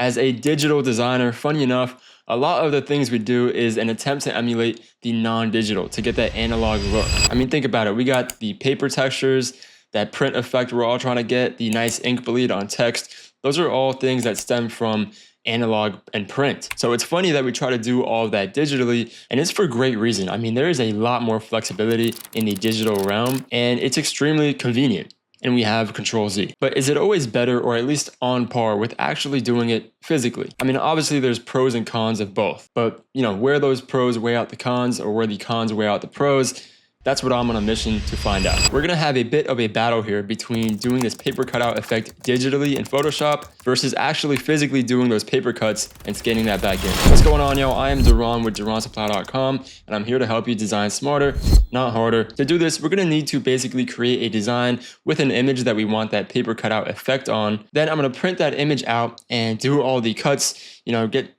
As a digital designer, funny enough, a lot of the things we do is an attempt to emulate the non-digital to get that analog look. I mean, think about it. We got the paper textures, that print effect we're all trying to get, the nice ink bleed on text. Those are all things that stem from analog and print. So it's funny that we try to do all of that digitally, and it's for great reason. I mean, there is a lot more flexibility in the digital realm, and it's extremely convenient. And we have Control Z. But is it always better, or at least on par with actually doing it physically? I mean, obviously there's pros and cons of both, but where those pros weigh out the cons, or where the cons weigh out the pros, that's what I'm on a mission to find out. We're gonna have a bit of a battle here between doing this paper cutout effect digitally in Photoshop versus actually physically doing those paper cuts and scanning that back in. What's going on, y'all? I am Duran with DuranSupply.com, and I'm here to help you design smarter, not harder. To do this, we're gonna need to basically create a design with an image that we want that paper cutout effect on. Then I'm gonna print that image out and do all the cuts,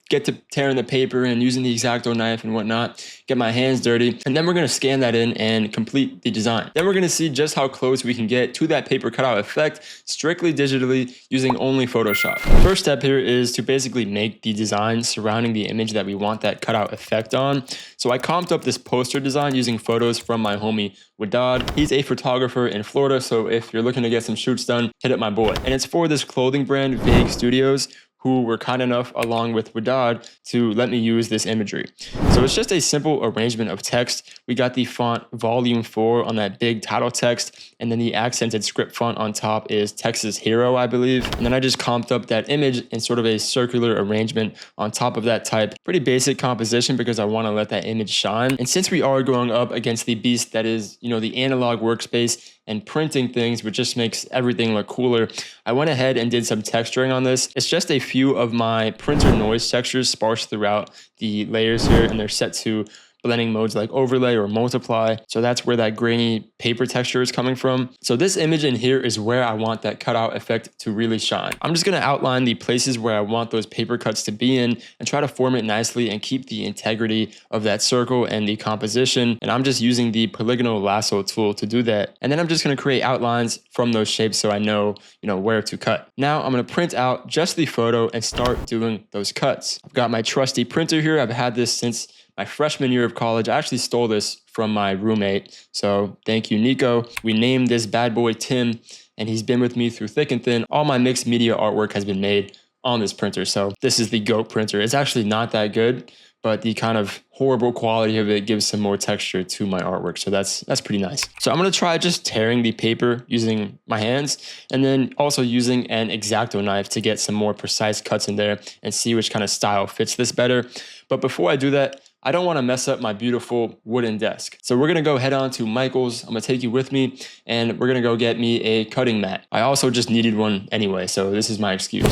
get to tearing the paper and using the X-Acto knife and whatnot, get my hands dirty, and then we're gonna scan that in and complete the design. Then we're gonna see just how close we can get to that paper cutout effect strictly digitally using only Photoshop. The first step here is to basically make the design surrounding the image that we want that cutout effect on. So I comped up this poster design using photos from my homie Wadad. He's a photographer in Florida, so if you're looking to get some shoots done, hit up my boy. And it's for this clothing brand, Vague Studios, who were kind enough, along with Wadad, to let me use this imagery. So it's just a simple arrangement of text. We got the font volume 4 on that big title text, and then the accented script font on top is Texas Hero, I believe. And then I just comped up that image in sort of a circular arrangement on top of that type. Pretty basic composition because I want to let that image shine. And since we are going up against the beast that is, the analog workspace and printing things, which just makes everything look cooler, I went ahead and did some texturing on this. It's just a few of my printer noise textures sparse throughout the layers here, and they're set to blending modes like overlay or multiply. So that's where that grainy paper texture is coming from. So this image in here is where I want that cutout effect to really shine. I'm just gonna outline the places where I want those paper cuts to be in and try to form it nicely and keep the integrity of that circle and the composition. And I'm just using the polygonal lasso tool to do that. And then I'm just gonna create outlines from those shapes so I know, where to cut. Now I'm gonna print out just the photo and start doing those cuts. I've got my trusty printer here. I've had this since my freshman year of college. I actually stole this from my roommate, so thank you, Nico. We named this bad boy Tim, and he's been with me through thick and thin. All my mixed media artwork has been made on this printer, so this is the GOAT printer. It's actually not that good, but the kind of horrible quality of it gives some more texture to my artwork, so that's pretty nice. So I'm gonna try just tearing the paper using my hands, and then also using an X-Acto knife to get some more precise cuts in there and see which kind of style fits this better. But before I do that, I don't want to mess up my beautiful wooden desk. So we're going to go head on to Michael's. I'm going to take you with me, and we're going to go get me a cutting mat. I also just needed one anyway, so this is my excuse.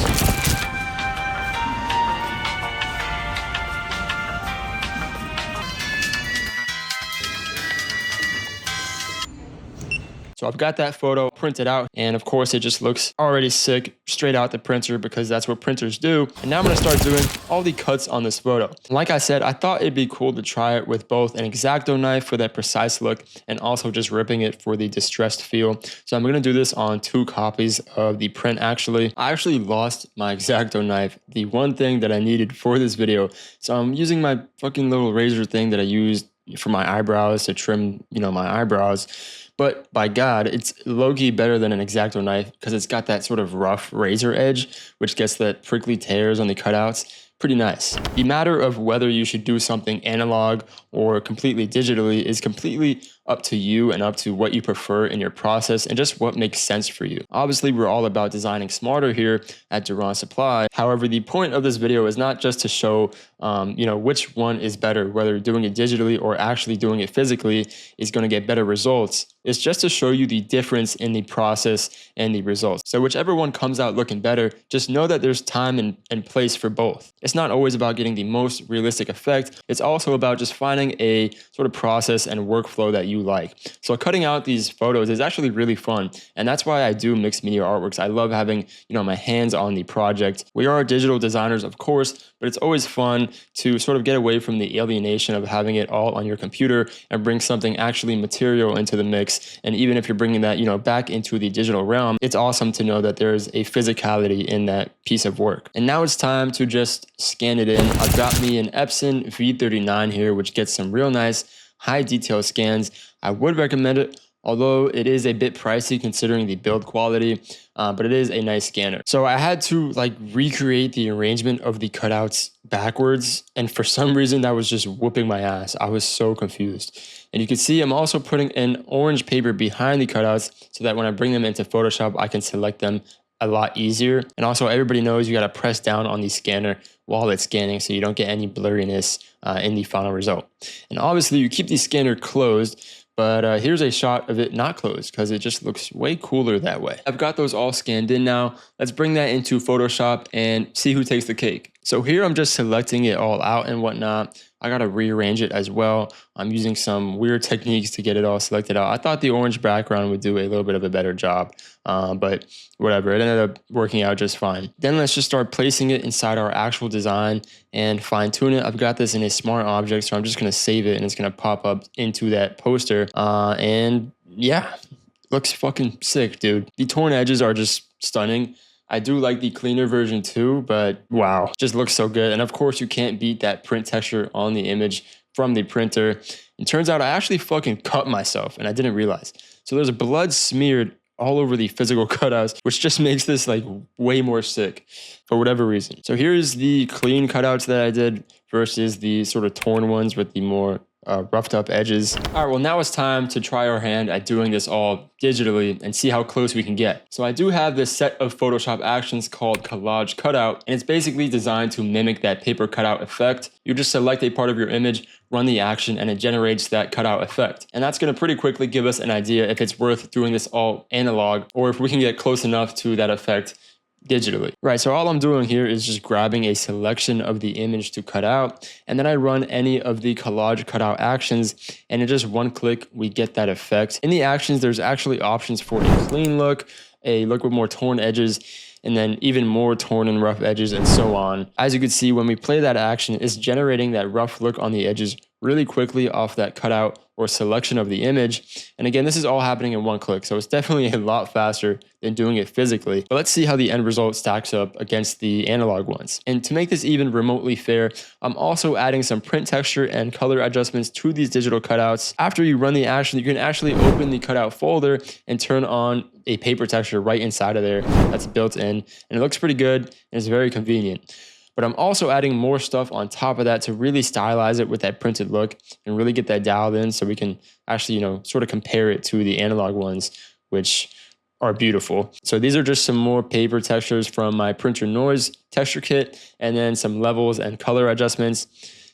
So I've got that photo printed out, and of course it just looks already sick straight out the printer because that's what printers do. And now I'm gonna start doing all the cuts on this photo. Like I said, I thought it'd be cool to try it with both an X-Acto knife for that precise look and also just ripping it for the distressed feel. So I'm gonna do this on 2 copies of the print actually. I actually lost my X-Acto knife, the one thing that I needed for this video. So I'm using my fucking little razor thing that I used for my eyebrows to trim, my eyebrows. But by God, it's low-key better than an X-Acto knife because it's got that sort of rough razor edge, which gets that prickly tears on the cutouts. Pretty nice. The matter of whether you should do something analog or completely digitally is completely up to you and up to what you prefer in your process and just what makes sense for you. Obviously, we're all about designing smarter here at Duran Supply. However, the point of this video is not just to show, which one is better, whether doing it digitally or actually doing it physically is going to get better results. It's just to show you the difference in the process and the results. So whichever one comes out looking better, just know that there's time and place for both. It's not always about getting the most realistic effect. It's also about just finding a sort of process and workflow that you you like. So cutting out these photos is actually really fun. And that's why I do mixed media artworks. I love having, my hands on the project. We are digital designers, of course, but it's always fun to sort of get away from the alienation of having it all on your computer and bring something actually material into the mix. And even if you're bringing that, back into the digital realm, it's awesome to know that there's a physicality in that piece of work. And now it's time to just scan it in. I've got me an Epson V39 here, which gets some real nice high detail scans. I would recommend it, although it is a bit pricey considering the build quality, but it is a nice scanner. So I had to recreate the arrangement of the cutouts backwards, and for some reason that was just whooping my ass. I was so confused. And you can see I'm also putting an orange paper behind the cutouts so that when I bring them into Photoshop, I can select them a lot easier. And also everybody knows you got to press down on the scanner while it's scanning so you don't get any blurriness in the final result. And obviously you keep the scanner closed, but here's a shot of it not closed because it just looks way cooler that way. I've got those all scanned in now. Let's bring that into Photoshop and see who takes the cake. So here I'm just selecting it all out and whatnot. I got to rearrange it as well. I'm using some weird techniques to get it all selected out. I thought the orange background would do a little bit of a better job, but whatever, it ended up working out just fine. Then let's just start placing it inside our actual design and fine tune it. I've got this in a smart object, so I'm just going to save it and it's going to pop up into that poster. And yeah, looks fucking sick, dude. The torn edges are just stunning. I do like the cleaner version too, but wow, just looks so good. And of course you can't beat that print texture on the image from the printer. It turns out I actually fucking cut myself and I didn't realize. So there's blood smeared all over the physical cutouts, which just makes this way more sick for whatever reason. So here's the clean cutouts that I did versus the sort of torn ones with the more roughed up edges. All right, well now it's time to try our hand at doing this all digitally and see how close we can get. So I do have this set of Photoshop actions called Collage Cutout, and it's basically designed to mimic that paper cutout effect. You just select a part of your image, run the action, and it generates that cutout effect. And that's gonna pretty quickly give us an idea if it's worth doing this all analog or if we can get close enough to that effect digitally. Right, so all I'm doing here is just grabbing a selection of the image to cut out, and then I run any of the collage cutout actions, and in just one click, we get that effect. In the actions, there's actually options for a clean look, a look with more torn edges, and then even more torn and rough edges, and so on. As you can see, when we play that action, it's generating that rough look on the edges really quickly off that cutout or selection of the image. And again, this is all happening in one click, so it's definitely a lot faster than doing it physically. But let's see how the end result stacks up against the analog ones. And to make this even remotely fair, I'm also adding some print texture and color adjustments to these digital cutouts. After you run the action, you can actually open the cutout folder and turn on a paper texture right inside of there that's built in. And it looks pretty good and it's very convenient. But I'm also adding more stuff on top of that to really stylize it with that printed look and really get that dialed in so we can actually, sort of compare it to the analog ones, which are beautiful. So these are just some more paper textures from my printer noise texture kit, and then some levels and color adjustments.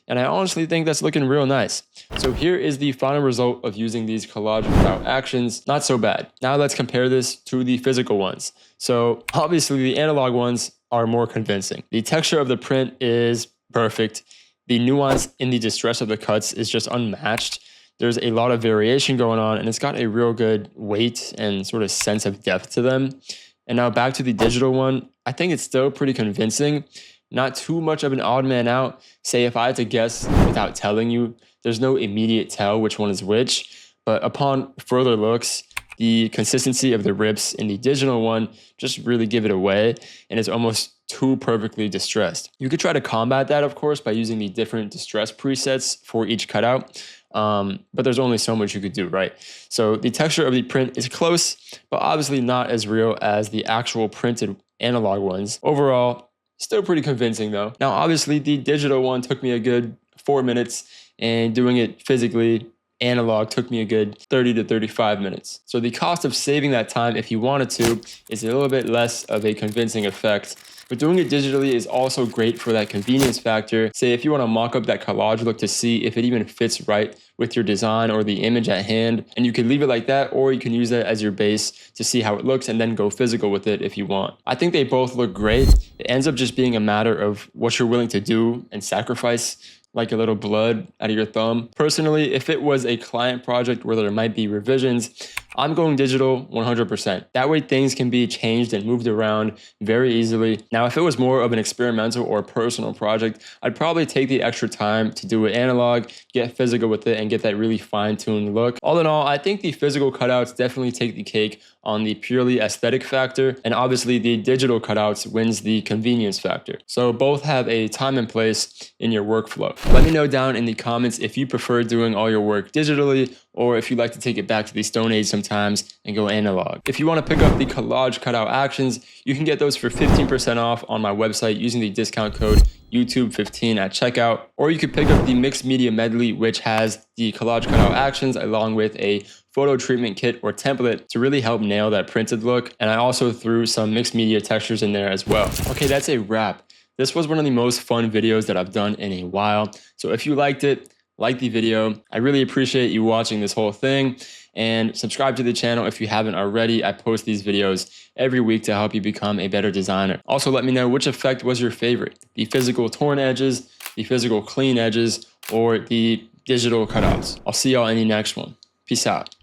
And I honestly think that's looking real nice. So here is the final result of using these collage cutout actions. Not so bad. Now let's compare this to the physical ones. So obviously the analog ones are more convincing. The texture of the print is perfect. The nuance in the distress of the cuts is just unmatched. There's a lot of variation going on, and it's got a real good weight and sort of sense of depth to them. And now back to the digital one, I think it's still pretty convincing. Not too much of an odd man out. Say if I had to guess without telling you, there's no immediate tell which one is which, but upon further looks, the consistency of the rips in the digital one just really give it away, and it's almost too perfectly distressed. You could try to combat that, of course, by using the different distress presets for each cutout, but there's only so much you could do, right? So the texture of the print is close, but obviously not as real as the actual printed analog ones. Overall, still pretty convincing though. Now, obviously the digital one took me a good 4 minutes, and doing it physically analog took me a good 30 to 35 minutes. So the cost of saving that time, if you wanted to, is a little bit less of a convincing effect. But doing it digitally is also great for that convenience factor. Say if you want to mock up that collage look to see if it even fits right with your design or the image at hand, and you can leave it like that, or you can use that as your base to see how it looks and then go physical with it if you want. I think they both look great. It ends up just being a matter of what you're willing to do and sacrifice like a little blood out of your thumb. Personally, if it was a client project where there might be revisions, I'm going digital 100%. That way things can be changed and moved around very easily. Now, if it was more of an experimental or personal project, I'd probably take the extra time to do it analog, get physical with it, and get that really fine-tuned look. All in all, I think the physical cutouts definitely take the cake on the purely aesthetic factor, and obviously the digital cutouts wins the convenience factor. So both have a time and place in your workflow. Let me know down in the comments if you prefer doing all your work digitally, or if you'd like to take it back to the Stone Age sometimes and go analog. If you want to pick up the Collage cutout actions, you can get those for 15% off on my website using the discount code YouTube15 at checkout, or you could pick up the mixed media medley, which has the Collage cutout actions along with a photo treatment kit or template to really help nail that printed look. And I also threw some mixed media textures in there as well. Okay, that's a wrap. This was one of the most fun videos that I've done in a while. So if you liked it, like the video. I really appreciate you watching this whole thing, and subscribe to the channel if you haven't already. I post these videos every week to help you become a better designer. Also, let me know which effect was your favorite, the physical torn edges, the physical clean edges, or the digital cutouts. I'll see y'all in the next one. Peace out.